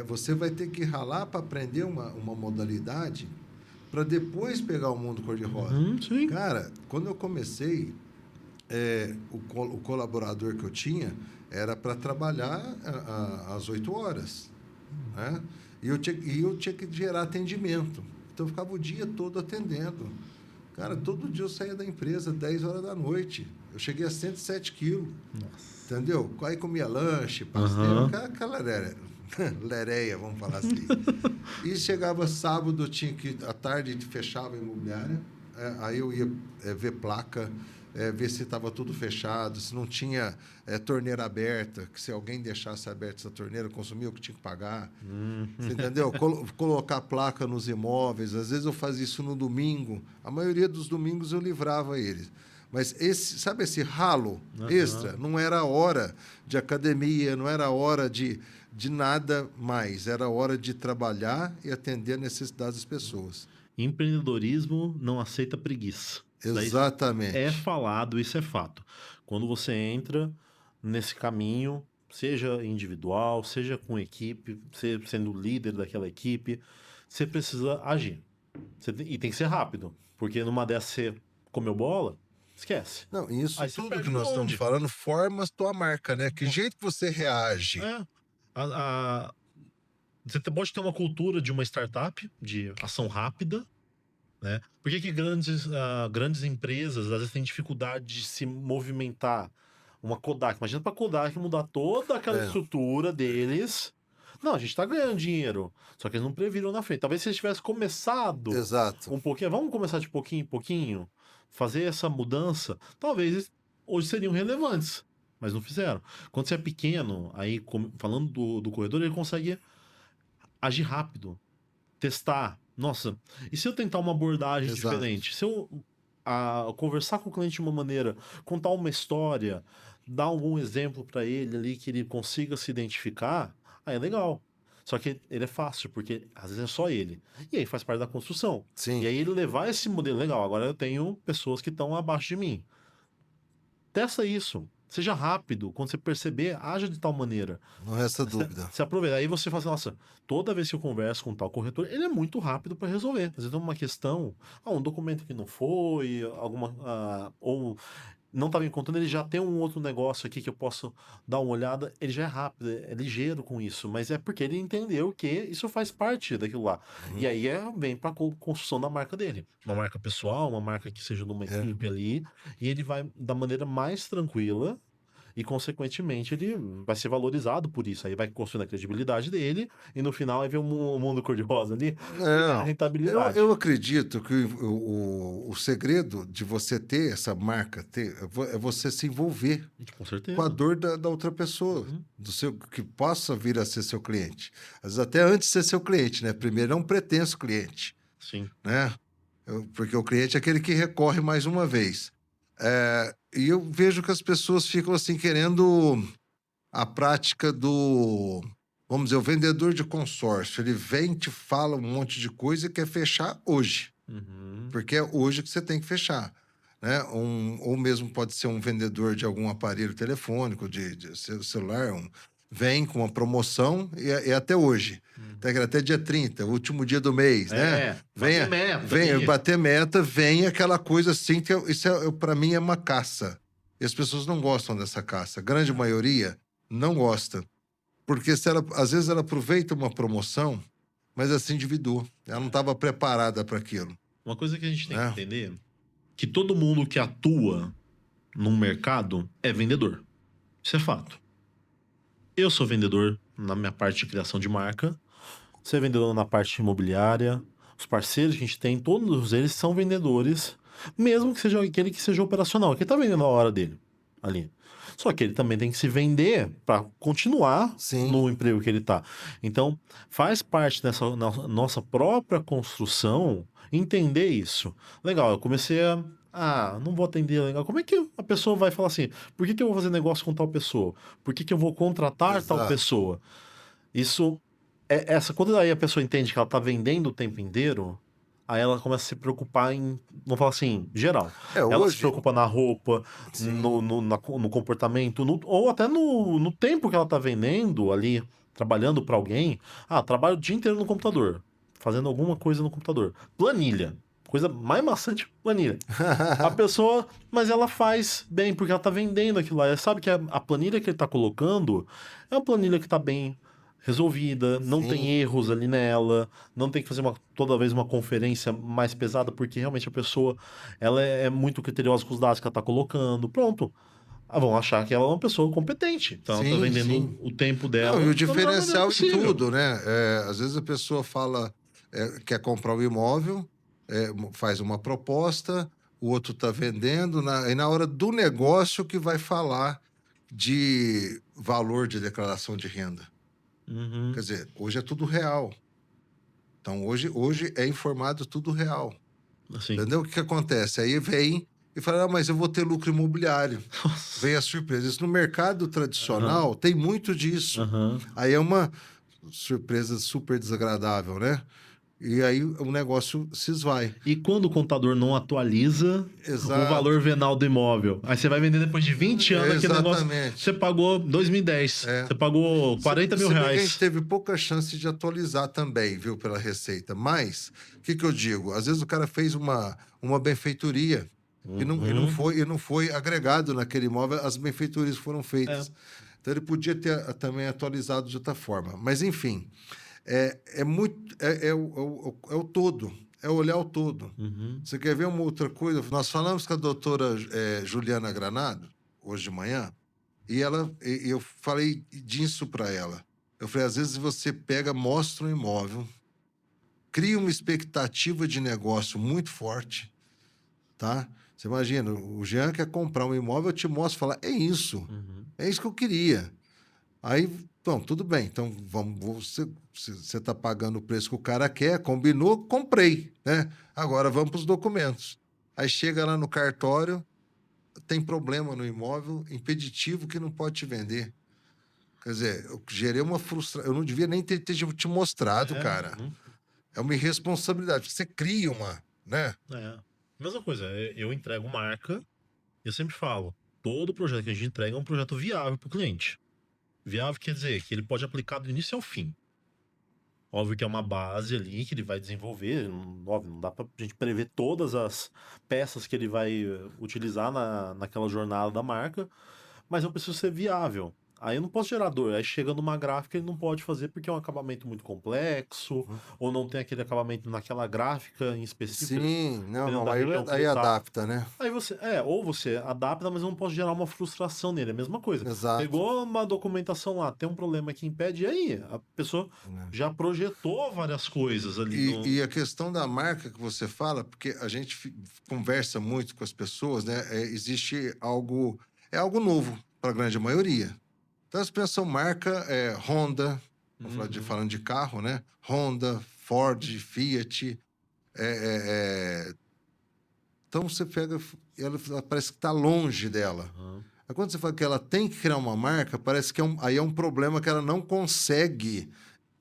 Speaker 1: Você vai ter que ralar para aprender uma modalidade para depois pegar o mundo cor-de-rosa.
Speaker 2: Sim.
Speaker 1: Cara, quando eu comecei, o colaborador que eu tinha era para trabalhar às 8 horas. Né? E eu tinha que gerar atendimento. Então eu ficava o dia todo atendendo. Cara, todo dia eu saía da empresa 10 horas da noite. Eu cheguei a 107 quilos.
Speaker 2: Nossa.
Speaker 1: Entendeu? Aí comia lanche, pastel,
Speaker 2: Aham.
Speaker 1: aquela lereia, vamos falar assim. E chegava sábado, eu tinha que, à tarde, fechava a imobiliária, aí eu ia ver placa, ver se estava tudo fechado, se não tinha torneira aberta, que se alguém deixasse aberta essa torneira, consumia o que tinha que pagar. Você entendeu? Colocar placa nos imóveis. Às vezes eu fazia isso no domingo. A maioria dos domingos eu livrava eles. Mas sabe esse ralo extra? Não era hora de academia, não era hora de nada mais. Era hora de trabalhar e atender a necessidade das pessoas.
Speaker 2: Empreendedorismo não aceita preguiça. Isso daí é
Speaker 1: Exatamente.
Speaker 2: falado, isso é fato. Quando você entra nesse caminho, seja individual, seja com equipe, sendo líder daquela equipe, você precisa agir. E tem que ser rápido, porque numa dessas você comeu bola, esquece.
Speaker 1: Não, isso
Speaker 2: Aí você
Speaker 1: tudo
Speaker 2: perde
Speaker 1: que
Speaker 2: o
Speaker 1: nós estamos
Speaker 2: bonde.
Speaker 1: falando forma a tua marca, né? Que jeito que você reage.
Speaker 2: É. Você pode ter uma cultura de uma startup, de ação rápida, né? Por que grandes empresas às vezes têm dificuldade de se movimentar? Uma Kodak, imagina para Kodak mudar toda aquela
Speaker 1: É,
Speaker 2: estrutura deles. Não, a gente tá ganhando dinheiro, só que eles não previram na frente. Talvez se eles tivessem começado
Speaker 1: exato.
Speaker 2: um pouquinho, vamos começar de pouquinho em pouquinho, fazer essa mudança, talvez hoje seriam relevantes, mas não fizeram. Quando você é pequeno, aí falando do corredor, ele consegue agir rápido, testar. Nossa, e se eu tentar uma abordagem
Speaker 1: Exato.
Speaker 2: diferente? Se eu conversar com o cliente de uma maneira, contar uma história, dar algum exemplo para ele ali que ele consiga se identificar, aí é legal. Só que ele é fácil, porque às vezes é só ele. E aí faz parte da construção. E
Speaker 1: Sim.
Speaker 2: aí ele levar esse modelo legal. Agora eu tenho pessoas que estão abaixo de mim. Testa isso. Seja rápido. Quando você perceber, haja de tal maneira.
Speaker 1: Não resta
Speaker 2: Você,
Speaker 1: dúvida.
Speaker 2: você aproveita. Aí você fala assim, nossa, toda vez que eu converso com tal corretor, ele é muito rápido para resolver. Às vezes tem uma questão, um documento que não foi, ou não estava encontrando, ele já tem um outro negócio aqui que eu posso dar uma olhada. Ele já é rápido, é ligeiro com isso, mas é porque ele entendeu que isso faz parte daquilo lá. E
Speaker 1: Uhum.
Speaker 2: aí vem para a construção da marca dele. Uma marca pessoal, uma marca que seja de uma
Speaker 1: É.
Speaker 2: equipe ali, e ele vai da maneira mais tranquila e, consequentemente, ele vai ser valorizado por isso. Aí vai construindo a credibilidade dele, e no final vai ver o mundo cor-de-rosa ali, e a
Speaker 1: Não, eu
Speaker 2: rentabilidade.
Speaker 1: acredito que o segredo de você ter essa marca é você se envolver
Speaker 2: Com
Speaker 1: com a
Speaker 2: certeza.
Speaker 1: dor da outra pessoa,
Speaker 2: Uhum.
Speaker 1: do seu, que possa vir a ser seu cliente. Às vezes até antes de ser seu cliente, né? Primeiro é um pretenso cliente,
Speaker 2: Sim.
Speaker 1: né? Porque o cliente é aquele que recorre mais uma vez. E eu vejo que as pessoas ficam assim querendo a prática do, vamos dizer, o vendedor de consórcio. Ele vem, te fala um monte de coisa e quer fechar hoje,
Speaker 2: Uhum.
Speaker 1: porque é hoje que você tem que fechar. Né? Ou mesmo pode ser um vendedor de algum aparelho telefônico, de celular, vem com uma promoção e é até hoje.
Speaker 2: Uhum.
Speaker 1: Até dia 30, o último dia do mês, né?
Speaker 2: Bater meta
Speaker 1: Venha
Speaker 2: ali.
Speaker 1: bater meta, vem aquela coisa assim, que isso para mim é uma caça. E as pessoas não gostam dessa caça. A grande maioria não gosta. Porque às vezes ela aproveita uma promoção, mas ela se endividou. Ela não estava preparada para aquilo.
Speaker 2: Uma coisa que a gente tem que
Speaker 1: Né?
Speaker 2: entender, que todo mundo que atua num mercado é vendedor. Isso é fato. Eu sou vendedor na minha parte de criação de marca, você é vendedor na parte imobiliária, os parceiros que a gente tem, todos eles são vendedores, mesmo que seja aquele que seja operacional, que tá vendendo a hora dele ali. Só que ele também tem que se vender para continuar
Speaker 1: Sim,
Speaker 2: no emprego que ele tá. Então, faz parte dessa nossa própria construção entender isso. Legal, eu comecei não vou atender legal. Como é que a pessoa vai falar assim? Por que eu vou fazer negócio com tal pessoa? Por que eu vou contratar tal
Speaker 1: exato.
Speaker 2: pessoa? Isso quando aí a pessoa entende que ela tá vendendo o tempo inteiro, aí ela começa a se preocupar vamos falar assim, geral. Ela se
Speaker 1: Hoje,
Speaker 2: preocupa na roupa,
Speaker 1: sim,
Speaker 2: no comportamento, ou até no tempo que ela tá vendendo ali, trabalhando para alguém. Trabalho o dia inteiro no computador, fazendo alguma coisa no computador. Planilha. Coisa mais maçante, planilha. A pessoa, mas ela faz bem, porque ela tá vendendo aquilo lá. Ela sabe que a planilha que ele tá colocando é uma planilha que tá bem resolvida, não tem
Speaker 1: Sim.
Speaker 2: erros ali nela, não tem que fazer toda vez uma conferência mais pesada, porque realmente a pessoa ela é muito criteriosa com os dados que ela está colocando. Pronto. Ah, vão achar que ela é uma pessoa competente. Então ela está
Speaker 1: Sim,
Speaker 2: vendendo
Speaker 1: sim.
Speaker 2: o tempo
Speaker 1: Não, e o
Speaker 2: dela da melhor maneira
Speaker 1: diferencial em
Speaker 2: possível.
Speaker 1: tudo, né? Às vezes a pessoa fala, quer comprar um imóvel, faz uma proposta, o outro está vendendo, e na hora do negócio que vai falar de valor de declaração de renda. Quer
Speaker 2: Uhum.
Speaker 1: dizer, hoje é tudo real. Então, hoje é informado tudo real.
Speaker 2: Assim.
Speaker 1: Entendeu? O que acontece? Aí vem e fala, mas eu vou ter lucro imobiliário.
Speaker 2: Nossa.
Speaker 1: Vem a surpresa. Isso no mercado
Speaker 2: Aham.
Speaker 1: tradicional tem muito disso.
Speaker 2: Aham.
Speaker 1: Aí é uma surpresa super desagradável, né? E aí o negócio se esvai.
Speaker 2: E quando o contador não atualiza o
Speaker 1: Exato.
Speaker 2: valor venal do imóvel? Aí você vai vender depois de 20 anos aquele negócio. Você
Speaker 1: Exatamente.
Speaker 2: pagou 2010.
Speaker 1: É.
Speaker 2: Você pagou 40 mil
Speaker 1: Se bem que a gente
Speaker 2: reais.
Speaker 1: teve pouca chance de atualizar também, viu, pela Receita. Mas, o que eu digo? Às vezes o cara fez uma benfeitoria
Speaker 2: Uhum.
Speaker 1: e não foi agregado naquele imóvel, as benfeitorias foram
Speaker 2: É.
Speaker 1: feitas. Então ele podia ter também atualizado de outra forma. Mas, enfim, é muito. É o todo, é olhar o todo.
Speaker 2: Uhum.
Speaker 1: Você quer ver uma outra coisa? Nós falamos com a doutora Juliana Granado, hoje de manhã, e eu falei disso para ela. Eu falei, às vezes você pega, mostra um imóvel, cria uma expectativa de negócio muito forte, tá? Você imagina, o Jean quer comprar um imóvel, eu te mostro e fala,
Speaker 2: Uhum.
Speaker 1: é isso que eu queria. Aí, então, tudo bem, então você está pagando o preço que o cara quer, combinou, comprei, né? Agora vamos para os documentos. Aí chega lá no cartório, tem problema no imóvel, impeditivo que não pode te vender. Quer dizer, eu gerei uma frustração. Eu não devia nem ter te mostrado,
Speaker 2: É.
Speaker 1: cara.
Speaker 2: Uhum.
Speaker 1: É uma irresponsabilidade. Você cria uma, né?
Speaker 2: É. Mesma coisa, eu entrego marca, eu sempre falo, todo projeto que a gente entrega é um projeto viável para o cliente. Viável quer dizer que ele pode aplicar do início ao fim. Óbvio que é uma base ali que ele vai desenvolver. Óbvio, não dá pra gente prever todas as peças que ele vai utilizar naquela jornada da marca, mas eu preciso ser viável. Aí eu não posso gerar dor. Aí chega numa gráfica ele não pode fazer porque é um acabamento muito complexo, ou não tem aquele acabamento naquela gráfica em específico,
Speaker 1: Sim, não,
Speaker 2: dependendo
Speaker 1: não.
Speaker 2: da região que ele
Speaker 1: Aí
Speaker 2: tá.
Speaker 1: adapta, né?
Speaker 2: Aí você, ou você adapta, mas eu não posso gerar uma frustração nele. É a mesma coisa.
Speaker 1: Exato.
Speaker 2: Pegou uma documentação lá, tem um problema que impede, e aí? A pessoa
Speaker 1: Né?
Speaker 2: já projetou várias coisas ali no.
Speaker 1: E a questão da marca que você fala, porque a gente conversa muito com as pessoas, né? Existe algo, é algo novo para a grande maioria. Então, as pensam marca Honda,
Speaker 2: Uhum.
Speaker 1: falando de carro, né? Honda, Ford, Fiat. é, é, é, Então você pega, ela parece que está longe dela.
Speaker 2: Aham.
Speaker 1: Aí quando você fala que ela tem que criar uma marca, parece que aí é um problema que ela não consegue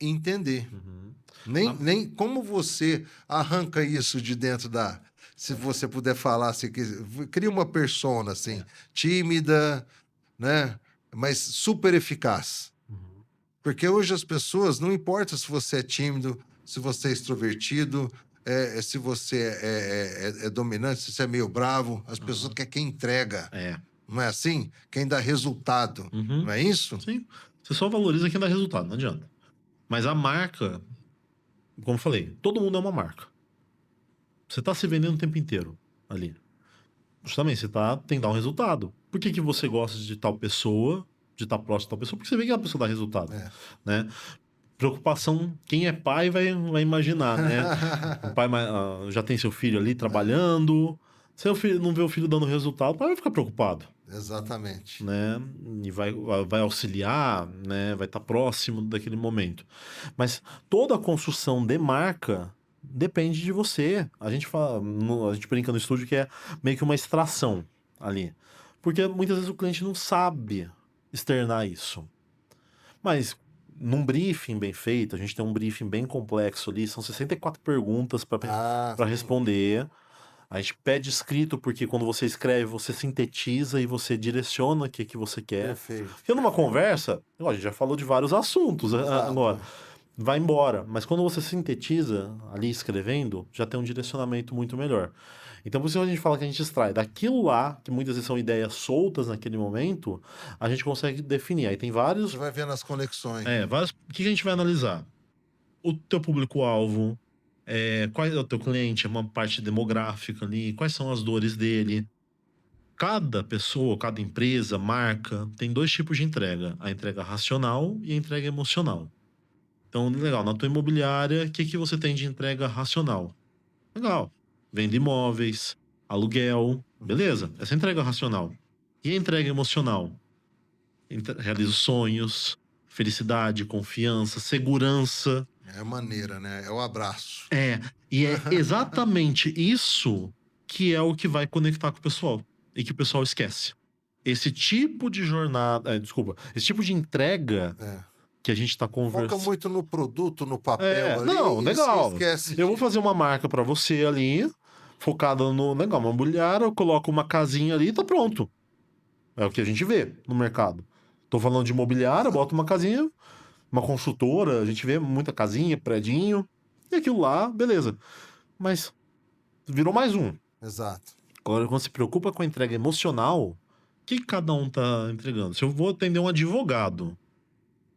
Speaker 1: entender.
Speaker 2: Uhum.
Speaker 1: Nem,
Speaker 2: A-
Speaker 1: nem como você arranca isso de dentro da. Se você puder falar, se quiser, cria uma persona assim,
Speaker 2: é.
Speaker 1: tímida, né? Mas super eficaz.
Speaker 2: Uhum.
Speaker 1: Porque hoje as pessoas, não importa se você é tímido, se você é extrovertido, se você é dominante, se você é meio bravo, as pessoas
Speaker 2: Aham.
Speaker 1: querem quem entrega.
Speaker 2: É.
Speaker 1: Não é assim? Quem dá resultado.
Speaker 2: Uhum.
Speaker 1: Não é isso?
Speaker 2: Sim. Você só valoriza quem dá resultado, não adianta. Mas a marca, como eu falei, todo mundo é uma marca. Você tá se vendendo o tempo inteiro ali. Justamente, tem que dar um resultado. Por que que você gosta de tal pessoa, de estar próximo de tal pessoa? Porque você vê que a pessoa dá resultado,
Speaker 1: É.
Speaker 2: né? Preocupação, quem é pai vai imaginar, né? O pai já tem seu filho ali trabalhando, seu filho não vê o filho dando resultado, o pai vai ficar preocupado,
Speaker 1: Exatamente.
Speaker 2: né? E vai auxiliar, né? Vai estar próximo daquele momento. Mas toda a construção de marca depende de você. A gente fala, a gente brinca no estúdio que é meio que uma extração ali. Porque muitas vezes o cliente não sabe externar isso. Mas num briefing bem feito, a gente tem um briefing bem complexo ali, são 64 perguntas
Speaker 1: Ah,
Speaker 2: para
Speaker 1: sim.
Speaker 2: responder. A gente pede escrito, porque quando você escreve, você sintetiza e você direciona o que você quer.
Speaker 1: Perfeito.
Speaker 2: Porque numa conversa, ó, a gente já falou de vários assuntos
Speaker 1: Exato.
Speaker 2: agora.
Speaker 1: É.
Speaker 2: vai embora. Mas quando você sintetiza ali escrevendo, já tem um direcionamento muito melhor. Então, por isso que a gente fala que a gente extrai daquilo lá, que muitas vezes são ideias soltas naquele momento, a gente consegue definir. Aí tem
Speaker 1: Você
Speaker 2: vários.
Speaker 1: vai vendo as conexões.
Speaker 2: O que a gente vai analisar? O teu público-alvo, qual é o teu cliente, é uma parte demográfica ali, quais são as dores dele. Cada pessoa, cada empresa, marca, tem dois tipos de entrega: a entrega racional e a entrega emocional. Então, legal, na tua imobiliária, o que que você tem de entrega racional? Legal, vende imóveis, aluguel, beleza, essa é a entrega racional. E a entrega emocional? Realiza sonhos, felicidade, confiança, segurança.
Speaker 1: É a maneira, né? É o abraço.
Speaker 2: E é exatamente isso que é o que vai conectar com o pessoal e que o pessoal esquece. Esse tipo de jornada, desculpa, esse tipo de entrega
Speaker 1: É.
Speaker 2: que a gente tá
Speaker 1: Foca
Speaker 2: conversando.
Speaker 1: muito no produto, no papel
Speaker 2: Não,
Speaker 1: ali, e se
Speaker 2: legal.
Speaker 1: esquece
Speaker 2: Eu vou
Speaker 1: de.
Speaker 2: fazer uma marca pra você ali, focada no, legal, uma imobiliária, eu coloco uma casinha ali e tá pronto. É o que a gente vê no mercado. Tô falando de imobiliária, boto uma casinha, uma construtora, a gente vê muita casinha, predinho, e aquilo lá, beleza. Mas virou mais um.
Speaker 1: Exato.
Speaker 2: Agora, quando se preocupa com a entrega emocional, o que cada um tá entregando? Se eu vou atender um advogado,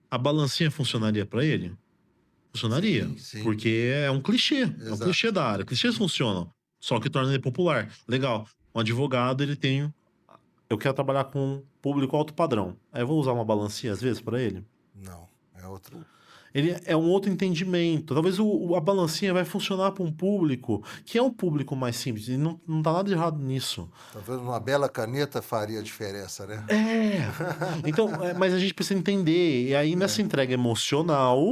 Speaker 2: a balancinha funcionaria pra ele? Funcionaria.
Speaker 1: Sim, sim.
Speaker 2: Porque é um
Speaker 1: Exato.
Speaker 2: clichê da área. Clichês funcionam, só que torna ele popular. Legal. Um advogado, ele tem. Eu quero trabalhar com um público alto padrão. Aí eu vou usar uma balancinha às vezes pra ele?
Speaker 1: Não. É outro.
Speaker 2: Ele é um outro entendimento. Talvez a balancinha vai funcionar para um público que é um público mais simples. E não tá nada de errado nisso.
Speaker 1: Talvez uma bela caneta faria diferença, né?
Speaker 2: É. Então, mas a gente precisa entender. E aí, nessa entrega emocional,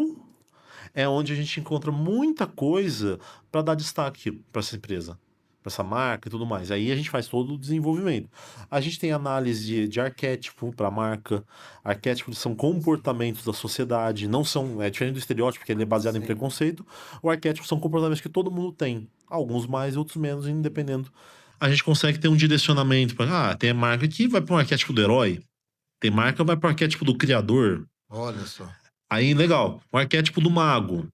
Speaker 2: é onde a gente encontra muita coisa para dar destaque para essa empresa, para essa marca e tudo mais. Aí a gente faz todo o desenvolvimento. A gente tem análise de arquétipo para a marca. Arquétipos são comportamentos da sociedade, não são. É diferente do estereótipo, que ele é baseado em
Speaker 1: Sim.
Speaker 2: preconceito. O arquétipo são comportamentos que todo mundo tem. Alguns mais, outros menos, independendo. A gente consegue ter um direcionamento para. Tem a marca que vai para um arquétipo do herói. Tem marca que vai para o arquétipo do criador.
Speaker 1: Olha só.
Speaker 2: Aí, legal. O arquétipo do mago.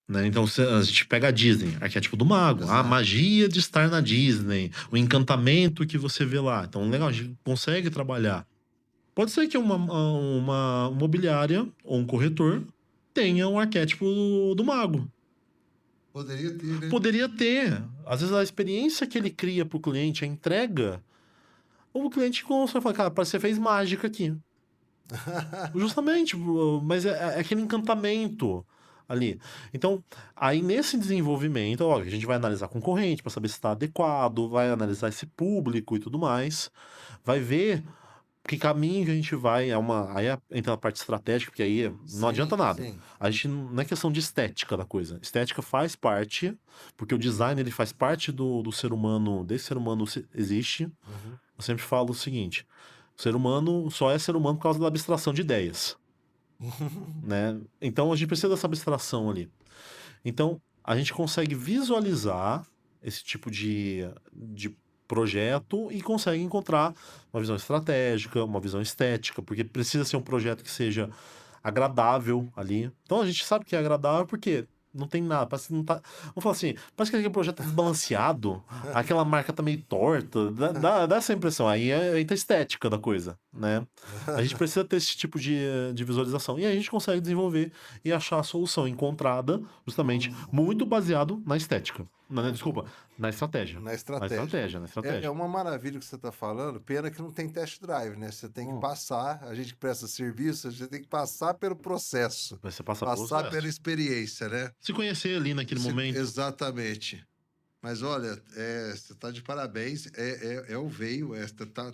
Speaker 2: Né? Então a gente pega a Disney, arquétipo do mago, a
Speaker 1: Exato.
Speaker 2: magia de estar na Disney, o encantamento que você vê lá. Então, legal, a gente consegue trabalhar. Pode ser que uma imobiliária ou um corretor tenha um arquétipo do mago.
Speaker 1: Poderia ter, né?
Speaker 2: Poderia ter. Às vezes a experiência que ele cria para o cliente, a entrega, o cliente consegue falar, cara, parece que você fez mágica aqui. Justamente, mas é aquele encantamento ali. Então, aí nesse desenvolvimento, ó, a gente vai analisar a concorrente para saber se está adequado, vai analisar esse público e tudo mais, vai ver que caminho que a gente vai, entra a parte estratégica, porque aí não adianta
Speaker 1: Sim,
Speaker 2: nada.
Speaker 1: sim.
Speaker 2: A gente não é questão de estética da coisa. Estética faz parte, porque o design ele faz parte do ser humano, desse ser humano existe.
Speaker 1: Uhum.
Speaker 2: Eu sempre falo o seguinte: o ser humano só é ser humano por causa da abstração de ideias, né? Então a gente precisa dessa abstração ali. Então a gente consegue visualizar esse tipo de projeto e consegue encontrar uma visão estratégica, uma visão estética, porque precisa ser um projeto que seja agradável ali. Então a gente sabe que é agradável porque não tem nada, parece que não tá. Vamos falar assim, parece que aquele projeto tá desbalanceado, aquela marca tá meio torta, dá essa impressão. Aí entra a estética da coisa, né? A gente precisa ter esse tipo de visualização. E aí a gente consegue desenvolver e achar a solução encontrada, justamente, muito baseado na estética. Desculpa, na estratégia.
Speaker 1: Na
Speaker 2: Na
Speaker 1: estratégia.
Speaker 2: estratégia, na
Speaker 1: É
Speaker 2: estratégia.
Speaker 1: uma maravilha o que você está falando. Pena que não tem test drive, né? Você tem que
Speaker 2: Hum.
Speaker 1: passar, a gente que presta serviço, a gente tem que passar pelo processo,
Speaker 2: Você passa pelo
Speaker 1: passar pela
Speaker 2: processo.
Speaker 1: experiência, né?
Speaker 2: Se conhecer ali naquele momento.
Speaker 1: Exatamente. Mas olha, você está de parabéns. É o veio,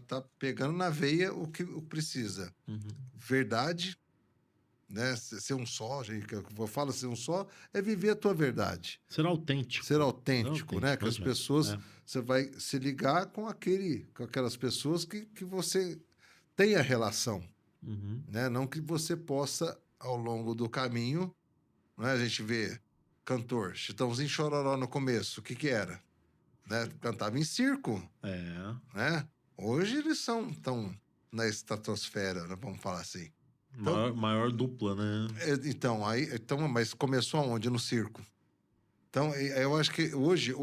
Speaker 1: tá pegando na veia o que precisa.
Speaker 2: Uhum.
Speaker 1: Verdade, né? Ser um só, gente, que eu falo ser um só, é viver a tua verdade.
Speaker 2: Ser autêntico.
Speaker 1: Ser autêntico, né? Que as
Speaker 2: não adianta.
Speaker 1: pessoas, você vai se ligar com aquelas pessoas que você tenha relação,
Speaker 2: Uhum.
Speaker 1: né? Não que você possa, ao longo do caminho, né? A gente vê cantor, Chitãozinho e Chororó no começo, o que era? Né? Cantava em circo,
Speaker 2: É.
Speaker 1: né? Hoje eles estão na estratosfera, né? Vamos falar assim.
Speaker 2: Maior dupla, né?
Speaker 1: Então, mas começou aonde? No circo. Então, eu acho que hoje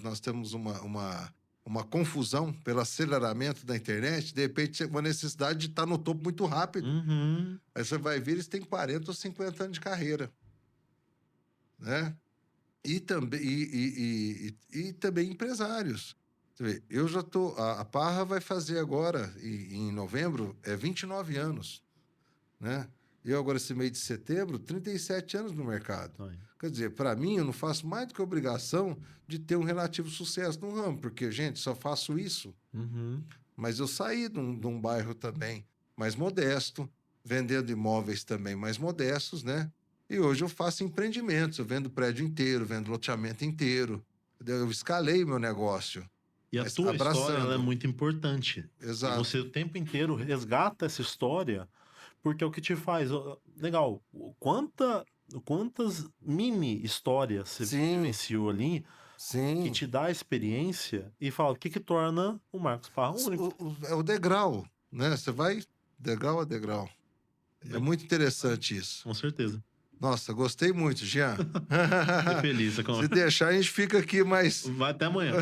Speaker 1: nós temos uma confusão pelo aceleramento da internet. De repente, uma necessidade de estar no topo muito rápido.
Speaker 2: Uhum.
Speaker 1: Aí você vai ver, eles têm 40 ou 50 anos de carreira, né? E também, e também empresários. Você vê, eu já tô... A Parra vai fazer agora, em novembro, 29 anos, né? Eu agora, esse mês de setembro, 37 anos no mercado.
Speaker 2: Aí.
Speaker 1: Quer dizer, para mim, eu não faço mais do que obrigação de ter um relativo sucesso no ramo, porque, gente, só faço isso.
Speaker 2: Uhum.
Speaker 1: Mas eu saí de um bairro também mais modesto, vendendo imóveis também mais modestos, né? E hoje eu faço empreendimentos, eu vendo prédio inteiro, vendo loteamento inteiro. Eu escalei meu negócio,
Speaker 2: E a
Speaker 1: mas
Speaker 2: tua história, ela é
Speaker 1: abraçando.
Speaker 2: muito importante. E
Speaker 1: Exato.
Speaker 2: você o tempo inteiro resgata essa história, porque é o que te faz. Legal, quantas mini histórias você
Speaker 1: Sim,
Speaker 2: vivenciou ali que
Speaker 1: sim.
Speaker 2: te dá a experiência e fala o que torna o Marcos Parra único.
Speaker 1: É o degrau, né? Você vai degrau a degrau. É muito interessante isso.
Speaker 2: Com certeza.
Speaker 1: Nossa, gostei muito, Jean.
Speaker 2: Fiquei feliz.
Speaker 1: Se deixar, a gente fica aqui, mas
Speaker 2: Vai até amanhã.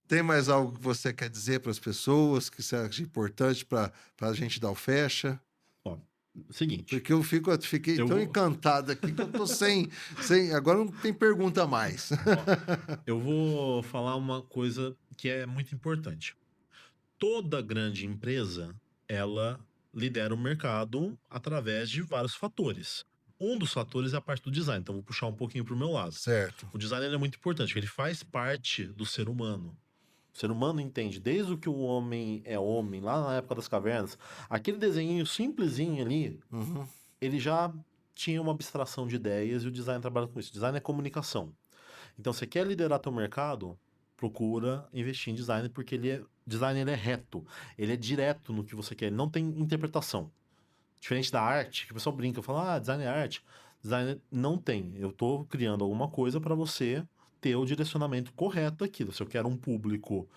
Speaker 1: tem mais algo que você quer dizer para as pessoas que você acha importante para a gente dar o fecha?
Speaker 2: Ó, seguinte.
Speaker 1: Porque fiquei
Speaker 2: Eu
Speaker 1: tão
Speaker 2: vou-
Speaker 1: encantado aqui que eu tô sem. Agora não tem pergunta mais.
Speaker 2: Eu vou falar uma coisa que é muito importante. Toda grande empresa, ela lidera o mercado através de vários fatores. Um dos fatores é a parte do design, então vou puxar um pouquinho para o meu lado.
Speaker 1: Certo.
Speaker 2: O design ele é muito importante, porque ele faz parte do ser humano. O ser humano entende, desde o que o homem é homem, lá na época das cavernas, aquele desenho simplesinho ali,
Speaker 1: Uhum.
Speaker 2: ele já tinha uma abstração de ideias e o design trabalha com isso. Design é comunicação. Então, você quer liderar teu mercado, procura investir em design, porque design ele é reto, ele é direto no que você quer, ele não tem interpretação. Diferente da arte, que o pessoal brinca, fala, design é arte. Design não tem. Eu estou criando alguma coisa para você ter o direcionamento correto daquilo. Se eu quero um público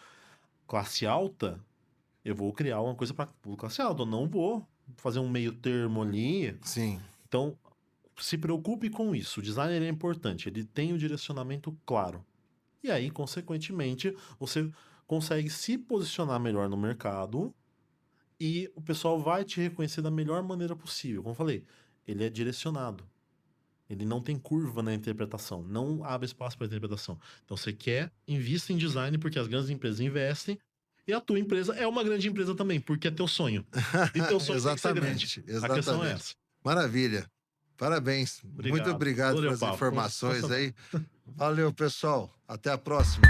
Speaker 2: classe alta, eu vou criar uma coisa para público classe alta. Eu não vou fazer um meio termo ali.
Speaker 1: Sim.
Speaker 2: Então, se preocupe com isso. O design ele é importante, ele tem o direcionamento claro. E aí, consequentemente, você consegue se posicionar melhor no mercado e o pessoal vai te reconhecer da melhor maneira possível. Como eu falei, ele é direcionado. Ele não tem curva na interpretação, não abre espaço para interpretação. Então, você quer, invista em design, porque as grandes empresas investem, e a tua empresa é uma grande empresa também, porque é teu sonho. E teu sonho tem que ser grande.
Speaker 1: Exatamente,
Speaker 2: A questão é
Speaker 1: exatamente.
Speaker 2: essa.
Speaker 1: Maravilha. Parabéns. Muito
Speaker 2: Obrigado.
Speaker 1: obrigado
Speaker 2: Adorei o
Speaker 1: pelas
Speaker 2: papo.
Speaker 1: informações
Speaker 2: Sensacional.
Speaker 1: aí. Valeu, pessoal. Até a próxima.